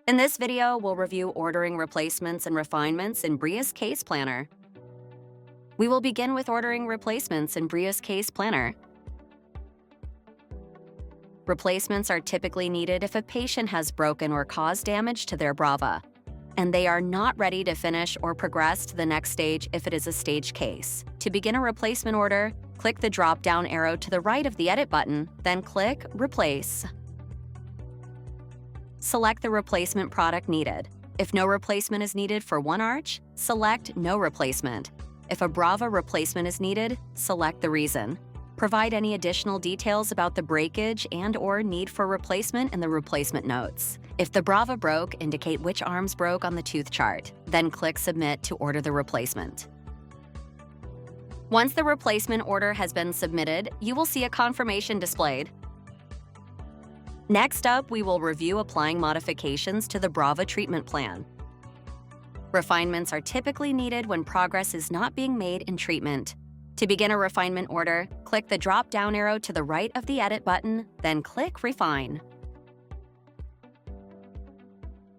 In this video, we'll review ordering replacements and refinements in Brava's Case Planner. We will begin with ordering replacements in Brava's Case Planner. Replacements are typically needed if a patient has broken or caused damage to their Brava, and they are not ready to finish or progress to the next stage if it is a stage case. To begin a replacement order, click the drop-down arrow to the right of the Edit button, then click Replace. Select the replacement product needed. If no replacement is needed for one arch, select No Replacement. If a Brava replacement is needed, select the reason. Provide any additional details about the breakage and/or need for replacement in the replacement notes. If the Brava broke, indicate which arms broke on the tooth chart. Then click Submit to order the replacement. Once the replacement order has been submitted, you will see a confirmation displayed. Next up, we will review applying modifications to the Brava treatment plan. Refinements are typically needed when progress is not being made in treatment. To begin a refinement order, click the drop-down arrow to the right of the Edit button, then click Refine.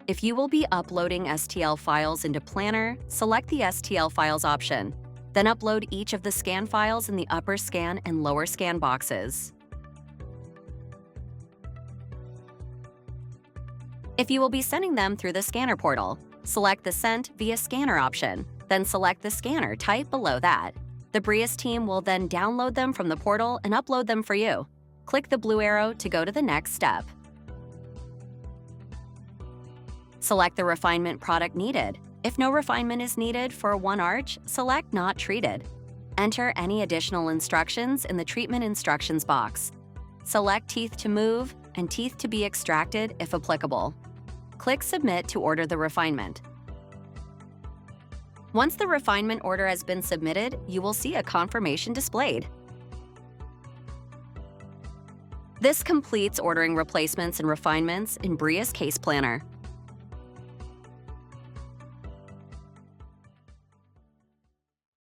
If you will be uploading STL files into Planner, select the STL Files option. Then upload each of the scan files in the upper scan and lower scan boxes. If you will be sending them through the scanner portal, select the Sent via Scanner option, then select the scanner type below that. The Brava's team will then download them from the portal and upload them for you. Click the blue arrow to go to the next step. Select the refinement product needed. If no refinement is needed for one arch, select Not Treated. Enter any additional instructions in the Treatment Instructions box. Select Teeth to move and teeth to be extracted if applicable. Click Submit to order the refinement. Once the refinement order has been submitted, you will see a confirmation displayed. This completes ordering replacements and refinements in Brava's Case Planner.